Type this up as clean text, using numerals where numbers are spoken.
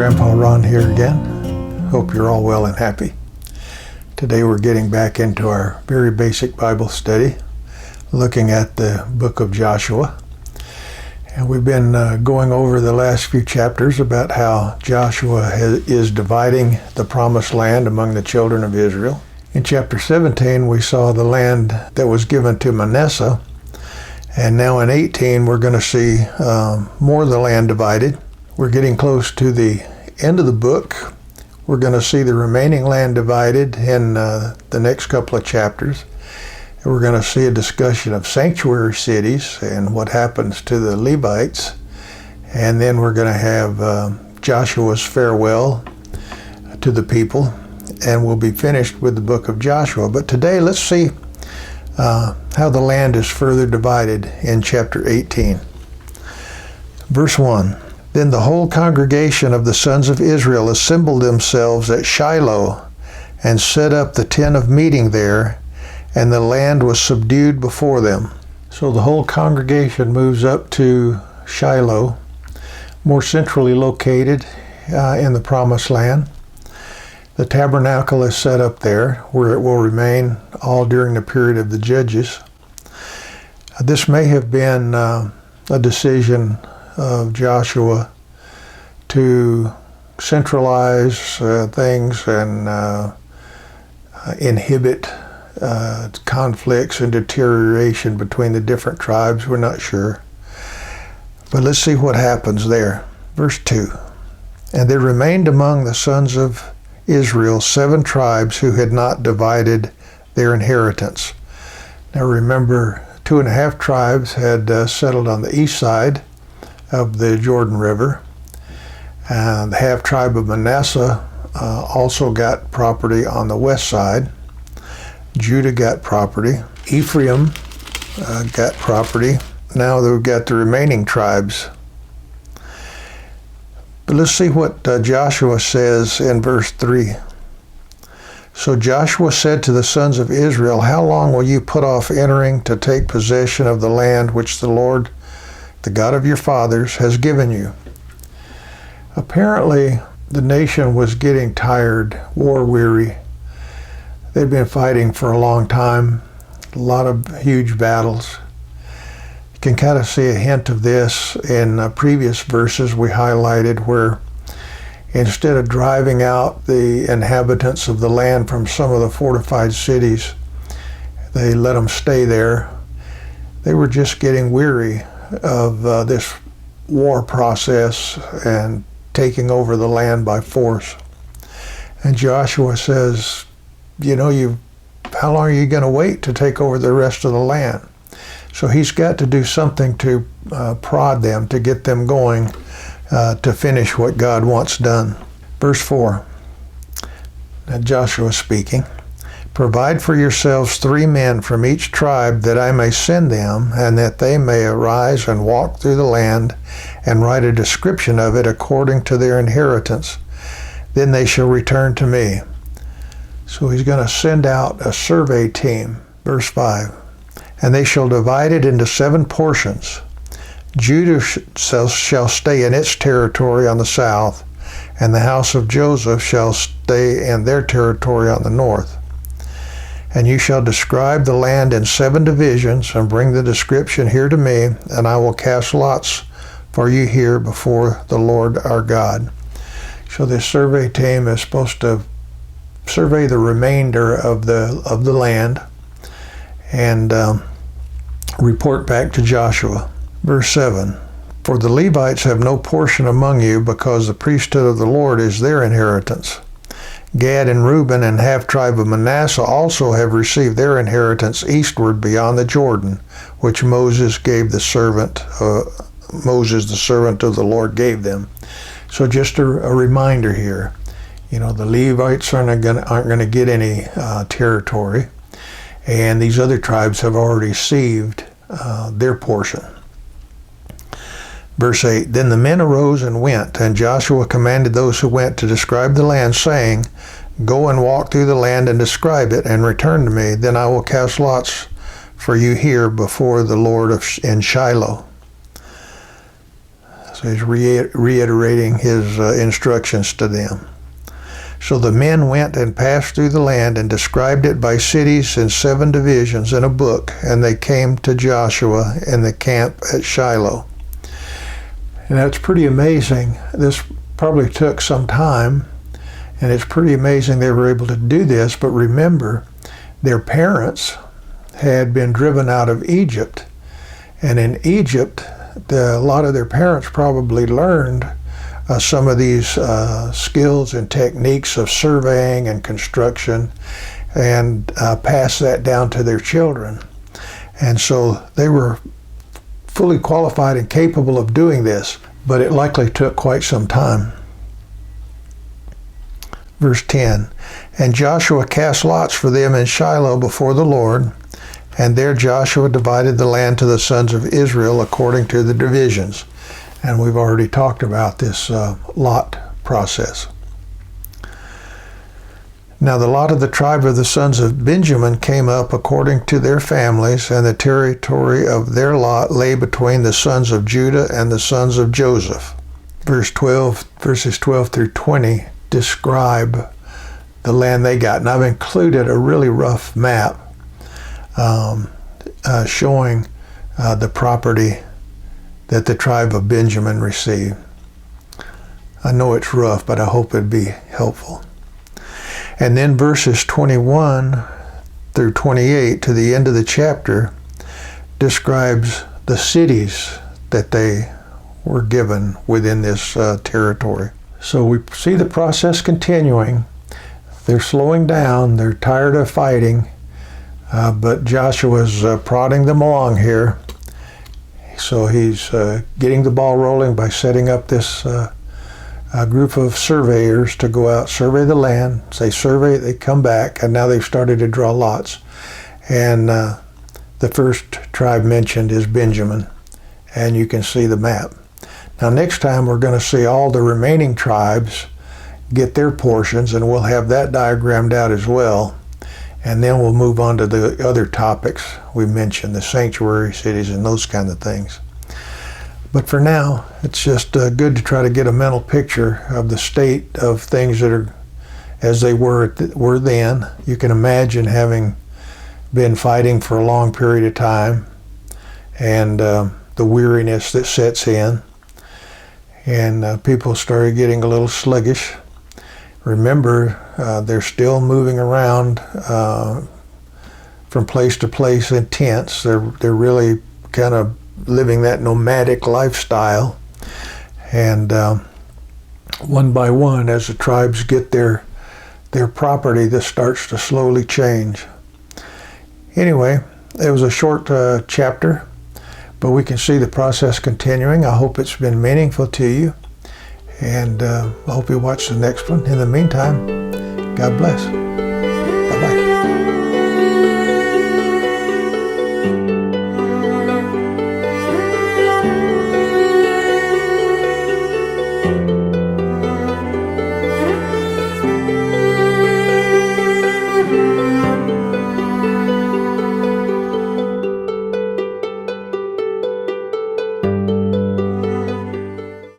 Grandpa Ron here again. Hope you're all well and happy. Today we're getting back into our very basic Bible study, looking at the book of Joshua. And we've been going over the last few chapters about how Joshua is dividing the promised land among the children of Israel. In chapter 17, we saw the land that was given to Manasseh. And now in 18, we're going to see more of the land divided. We're getting close to the end of the book. We're going to see the remaining land divided in the next couple of chapters. And we're going to see a discussion of sanctuary cities and what happens to the Levites. And then we're going to have Joshua's farewell to the people. And we'll be finished with the book of Joshua. But today, let's see how the land is further divided in chapter 18. Verse 1. Then the whole congregation of the sons of Israel assembled themselves at Shiloh and set up the tent of meeting there, and the land was subdued before them. So the whole congregation moves up to Shiloh, more centrally located in the Promised Land. The tabernacle is set up there, where it will remain all during the period of the Judges. This may have been a decision of Joshua to centralize things and inhibit conflicts and deterioration between the different tribes. We're not sure. But let's see what happens there. Verse 2. And there remained among the sons of Israel 7 tribes who had not divided their inheritance. Now remember, 2.5 tribes had settled on the east side of the Jordan River. The half tribe of Manasseh also got property on the west side. Judah got property. Ephraim got property. Now they've got the remaining tribes. But let's see what Joshua says in verse 3. So Joshua said to the sons of Israel, how long will you put off entering to take possession of the land which the Lord, the God of your fathers, has given you? Apparently, the nation was getting tired, war-weary. They'd been fighting for a long time, a lot of huge battles. You can kind of see a hint of this in previous verses we highlighted, where instead of driving out the inhabitants of the land from some of the fortified cities, they let them stay there. They were just getting weary of this war process and taking over the land by force. And Joshua says, how long are you going to wait to take over the rest of the land? So he's got to do something to prod them, to get them going, to finish what God wants done. Verse 4, Joshua speaking, provide for yourselves 3 men from each tribe, that I may send them, and that they may arise and walk through the land, and write a description of it according to their inheritance. Then they shall return to me. So he's going to send out a survey team. Verse 5, and they shall divide it into 7 portions. Judah shall stay in its territory on the south, and the house of Joseph shall stay in their territory on the north. And you shall describe the land in 7 divisions, and bring the description here to me, and I will cast lots for you here before the Lord our God. So this survey team is supposed to survey the remainder of the land and report back to Joshua. Verse 7, for the Levites have no portion among you, because the priesthood of the Lord is their inheritance. Gad and Reuben and half tribe of Manasseh also have received their inheritance eastward beyond the Jordan, which Moses the servant of the Lord gave them. So just a reminder here, the Levites aren't going to get any territory, and these other tribes have already received their portion. Verse 8, then the men arose and went, and Joshua commanded those who went to describe the land, saying, go and walk through the land and describe it, and return to me. Then I will cast lots for you here before the Lord in Shiloh. So he's reiterating his instructions to them. So the men went and passed through the land and described it by cities in 7 divisions in a book, and they came to Joshua in the camp at Shiloh. And that's pretty amazing. This probably took some time, and it's pretty amazing they were able to do this. But remember, their parents had been driven out of Egypt, and in Egypt, a lot of their parents probably learned some of these skills and techniques of surveying and construction, and passed that down to their children. And so they were fully qualified and capable of doing this, but it likely took quite some time. Verse 10, and Joshua cast lots for them in Shiloh before the Lord, and there Joshua divided the land to the sons of Israel according to the divisions. And we've already talked about this lot process. Now the lot of the tribe of the sons of Benjamin came up according to their families, and the territory of their lot lay between the sons of Judah and the sons of Joseph. Verses 12 through 20 describe the land they got. And I've included a really rough map showing the property that the tribe of Benjamin received. I know it's rough, but I hope it'd be helpful. And then verses 21 through 28 to the end of the chapter describes the cities that they were given within this territory. So we see the process continuing. They're slowing down, they're tired of fighting, but Joshua's prodding them along here. So he's getting the ball rolling by setting up this group of surveyors to go out, survey the land. They survey, they come back, and now they've started to draw lots. And the first tribe mentioned is Benjamin, and you can see the map. Now next time we're going to see all the remaining tribes get their portions, and we'll have that diagrammed out as well. And then we'll move on to the other topics we mentioned, the sanctuary cities and those kind of things. But for now, it's just good to try to get a mental picture of the state of things that are as they were then. You can imagine having been fighting for a long period of time, and the weariness that sets in, and people started getting a little sluggish. Remember, they're still moving around from place to place in tents. They're really kind of living that nomadic lifestyle. And one by one, as the tribes get their property, this starts to slowly change. Anyway, it was a short chapter, but we can see the process continuing. I hope it's been meaningful to you. And I hope you watch the next one. In the meantime, God bless.